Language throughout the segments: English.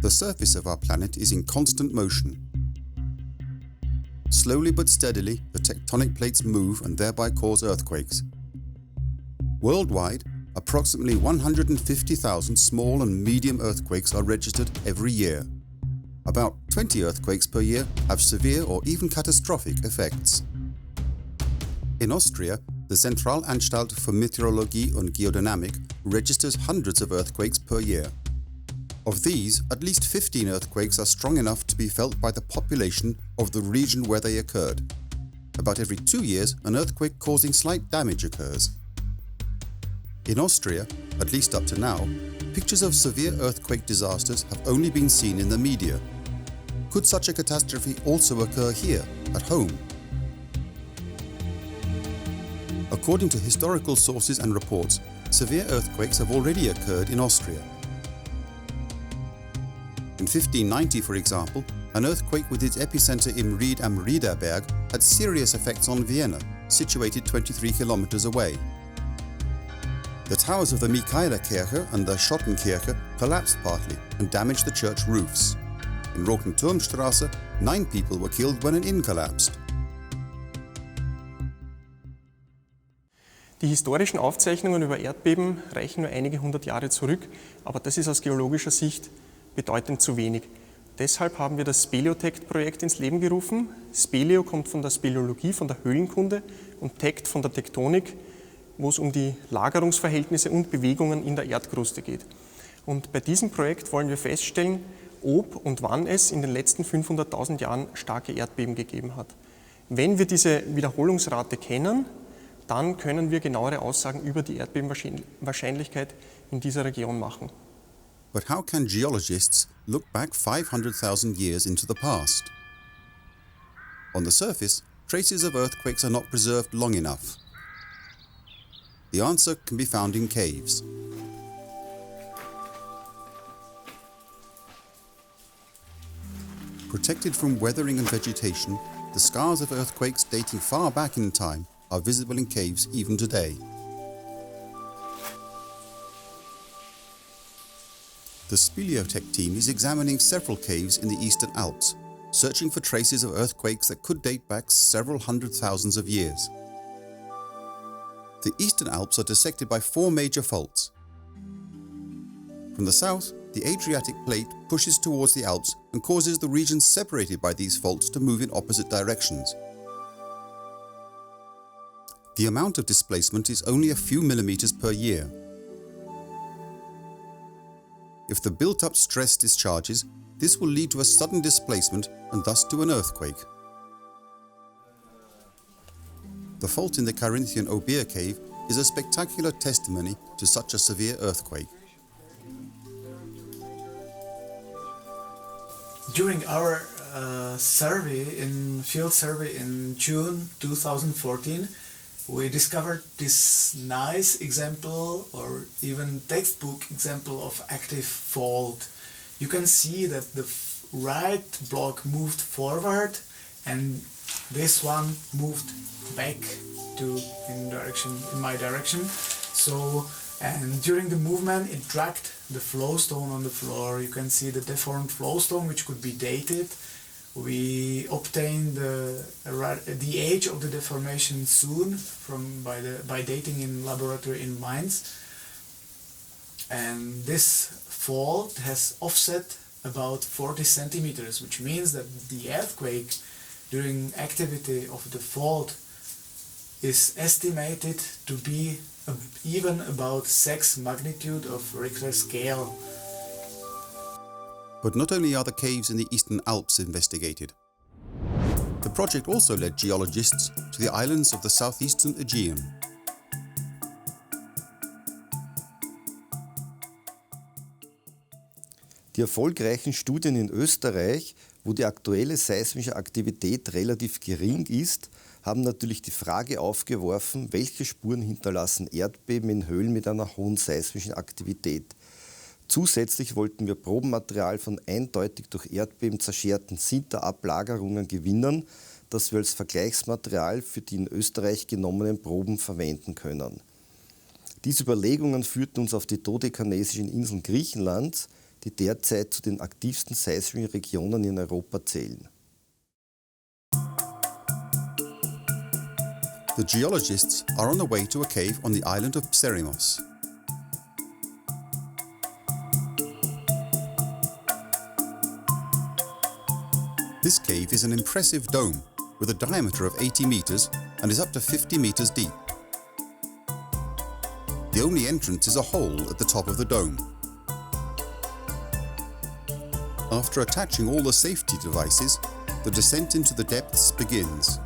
The surface of our planet is in constant motion. Slowly but steadily, the tectonic plates move and thereby cause earthquakes. Worldwide, approximately 150,000 small and medium earthquakes are registered every year. About 20 earthquakes per year have severe or even catastrophic effects. In Austria, the Zentralanstalt für Meteorologie und Geodynamik registers hundreds of earthquakes per year. Of these, at least 15 earthquakes are strong enough to be felt by the population of the region where they occurred. About every 2 years, an earthquake causing slight damage occurs. In Austria, at least up to now, pictures of severe earthquake disasters have only been seen in the media. Could such a catastrophe also occur here, at home? According to historical sources and reports, severe earthquakes have already occurred in Austria. In 1590, for example, an earthquake with its epicenter in Ried am Riederberg had serious effects on Vienna, situated 23 kilometers away. The towers of the Michaelerkirche and the Schottenkirche collapsed partly and damaged the church roofs. In Rotenturmstraße, 9 people were killed when an inn collapsed. Die historischen Aufzeichnungen über Erdbeben reichen nur einige hundert Jahre zurück, aber das ist aus geologischer Sicht bedeutend zu wenig. Deshalb haben wir das Speleotect-Projekt ins Leben gerufen. Speleo kommt von der Speleologie, von der Höhlenkunde und Tect von der Tektonik, wo es um die Lagerungsverhältnisse und Bewegungen in der Erdkruste geht. Und bei diesem Projekt wollen wir feststellen, ob und wann es in den letzten 500.000 Jahren starke Erdbeben gegeben hat. Wenn wir diese Wiederholungsrate kennen, dann können wir genauere Aussagen über die Erdbebenwahrscheinlichkeit in dieser Region machen. But how can geologists look back 500,000 years into the past? On the surface, traces of earthquakes are not preserved long enough. The answer can be found in caves. Protected from weathering and vegetation, the scars of earthquakes dating far back in time are visible in caves even today. The Speleotect team is examining several caves in the Eastern Alps, searching for traces of earthquakes that could date back several hundred thousands of years. The Eastern Alps are dissected by 4 major faults. From the south, the Adriatic plate pushes towards the Alps and causes the regions separated by these faults to move in opposite directions. The amount of displacement is only a few millimeters per year. If the built-up stress discharges, this will lead to a sudden displacement and thus to an earthquake. The fault in the Carinthian Obeah cave is a spectacular testimony to such a severe earthquake. During our field survey in June 2014, we discovered this nice example or even textbook example of active fault. You can see that the right block moved forward and this one moved back in my direction. So, and during the movement it dragged the flowstone on the floor. You can see the deformed flowstone, which could be dated. We obtained the age of the deformation soon by dating in laboratory in Mainz. And this fault has offset about 40 centimeters, which means that the earthquake during activity of the fault is estimated to be even about 6 magnitude of Richter scale. But not only are the caves in the Eastern Alps investigated. The project also led geologists to the islands of the southeastern Aegean. Die erfolgreichen Studien in Österreich, wo die aktuelle seismische Aktivität relativ gering ist, haben natürlich die Frage aufgeworfen, welche Spuren hinterlassen Erdbeben in Höhlen mit einer hohen seismischen Aktivität. Zusätzlich wollten wir Probenmaterial von eindeutig durch Erdbeben zerscherten Sinterablagerungen gewinnen, das wir als Vergleichsmaterial für die in Österreich genommenen Proben verwenden können. Diese Überlegungen führten uns auf die dodekanesischen Inseln Griechenlands, die derzeit zu den aktivsten seismischen Regionen in Europa zählen. The geologists are on the way to a cave on the island of Pserimos. This cave is an impressive dome with a diameter of 80 meters and is up to 50 meters deep. The only entrance is a hole at the top of the dome. After attaching all the safety devices, the descent into the depths begins.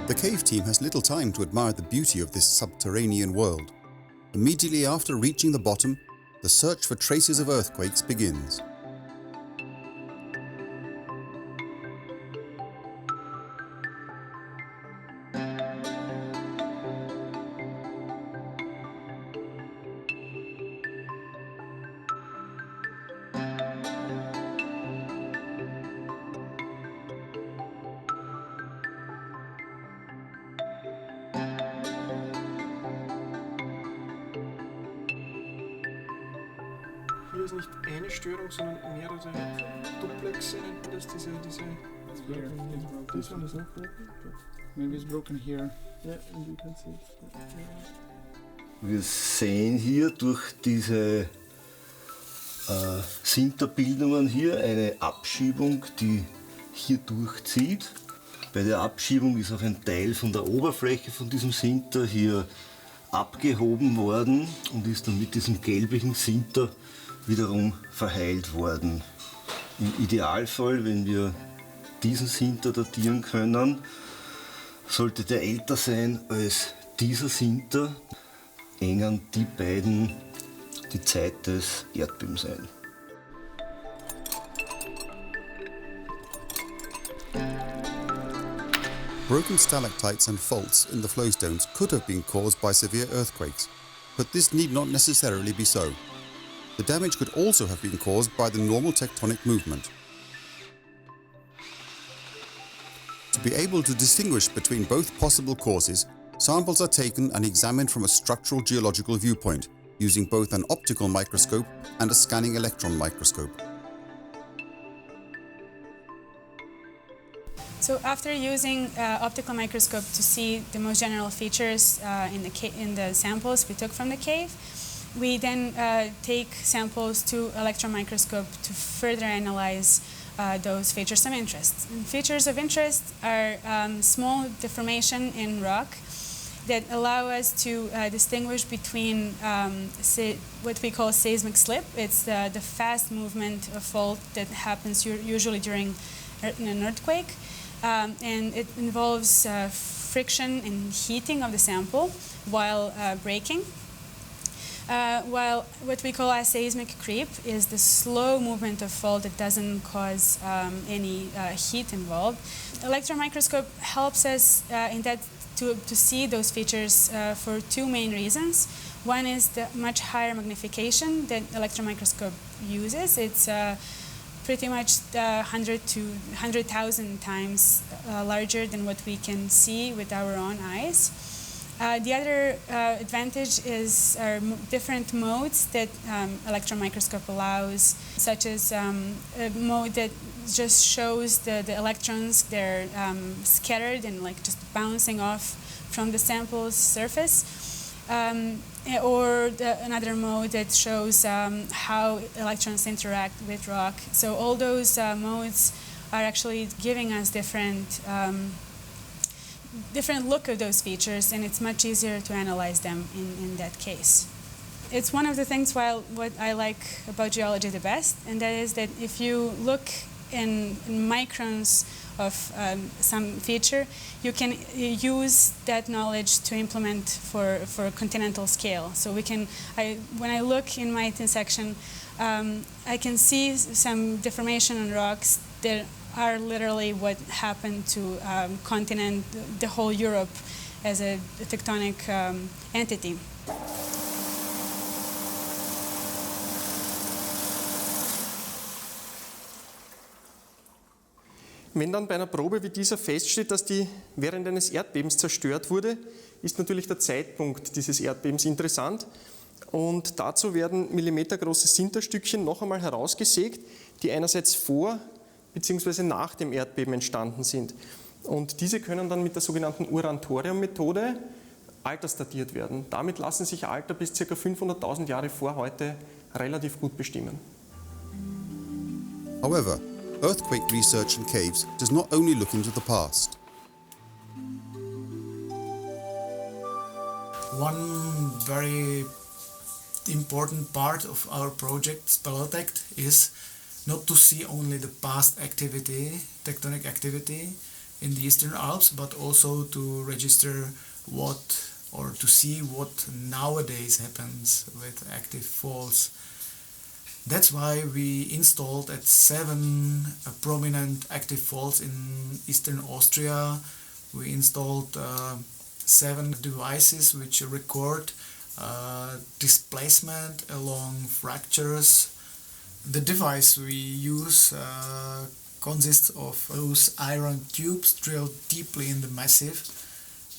The cave team has little time to admire the beauty of this subterranean world. Immediately after reaching the bottom, the search for traces of earthquakes begins. Hier ist nicht eine Störung, sondern mehrere Duplexe, nennt man das, diese This one is not broken. Maybe it's broken here. Yeah, and you can see it. Wir sehen hier durch diese Sinterbildungen hier eine Abschiebung, die hier durchzieht. Bei der Abschiebung ist auch ein Teil von der Oberfläche von diesem Sinter hier abgehoben worden und ist dann mit diesem gelblichen Sinter wiederum verheilt worden. Im Idealfall, wenn wir diesen Sinter datieren können, sollte der älter sein als dieser Sinter, engern die beiden die Zeit des Erdbebens ein. Broken stalactites and faults in the flowstones could have been caused by severe earthquakes, but this need not necessarily be so. The damage could also have been caused by the normal tectonic movement. To be able to distinguish between both possible causes, samples are taken and examined from a structural geological viewpoint, using both an optical microscope and a scanning electron microscope. So after using optical microscope to see the most general features in the samples we took from the cave, we then take samples to electron microscope to further analyze those features of interest. And features of interest are small deformation in rock that allow us to distinguish between what we call seismic slip. It's the fast movement of fault that happens usually during an earthquake, and it involves friction and heating of the sample while breaking. While what we call seismic creep is the slow movement of fault that doesn't cause any heat involved. Electron microscope helps us in that to see those features for two main reasons. One is the much higher magnification that electron microscope uses. It's pretty much 100 to 100,000 times larger than what we can see with our own eyes. The other advantage is different modes that electron microscope allows, such as a mode that just shows the electrons, they're scattered and like just bouncing off from the sample's surface, or another mode that shows how electrons interact with rock. So all those modes are actually giving us different look of those features, and it's much easier to analyze them in that case. It's one of the things what I like about geology the best, and that is that if you look in microns of some feature, you can use that knowledge to implement for continental scale. So when I look in my section, I can see some deformation on rocks that are literally what happened to continent, the whole Europe as a tectonic entity. Wenn dann bei einer Probe wie dieser feststeht, dass die während eines Erdbebens zerstört wurde, ist natürlich der Zeitpunkt dieses Erdbebens interessant. Und dazu werden millimetergroße Sinterstückchen noch einmal herausgesägt, die einerseits vor bzw. nach dem Erdbeben entstanden sind. Und diese können dann mit der sogenannten Uranthorium-Methode altersdatiert werden. Damit lassen sich Alter bis ca. 500.000 Jahre vor heute relativ gut bestimmen. However, earthquake research in caves does not only look into the past. One very important part of our project, Speleotect, is not to see only the past activity, tectonic activity in the Eastern Alps, but also to register to see what nowadays happens with active faults. That's why we installed at 7 prominent active faults in Eastern Austria. We installed 7 devices which record displacement along fractures. The device we use consists of those iron tubes drilled deeply in the massive,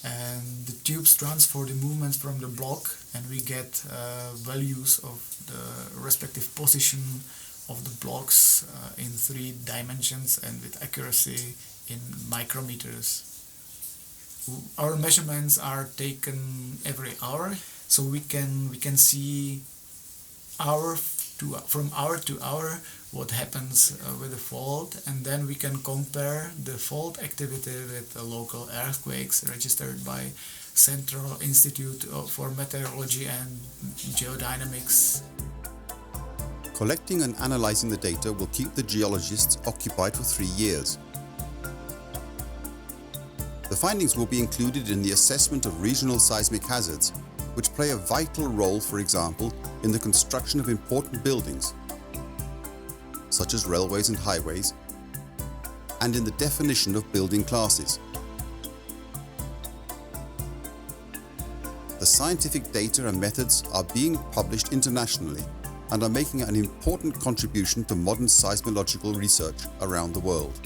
and the tubes transfer the movements from the block, and we get values of the respective position of the blocks in 3 dimensions and with accuracy in micrometers. Our measurements are taken every hour, so we can see from hour to hour what happens with the fault, and then we can compare the fault activity with the local earthquakes registered by Central Institute for Meteorology and Geodynamics. Collecting and analysing the data will keep the geologists occupied for 3 years. The findings will be included in the assessment of regional seismic hazards, which play a vital role, for example, in the construction of important buildings, such as railways and highways, and in the definition of building classes. The scientific data and methods are being published internationally and are making an important contribution to modern seismological research around the world.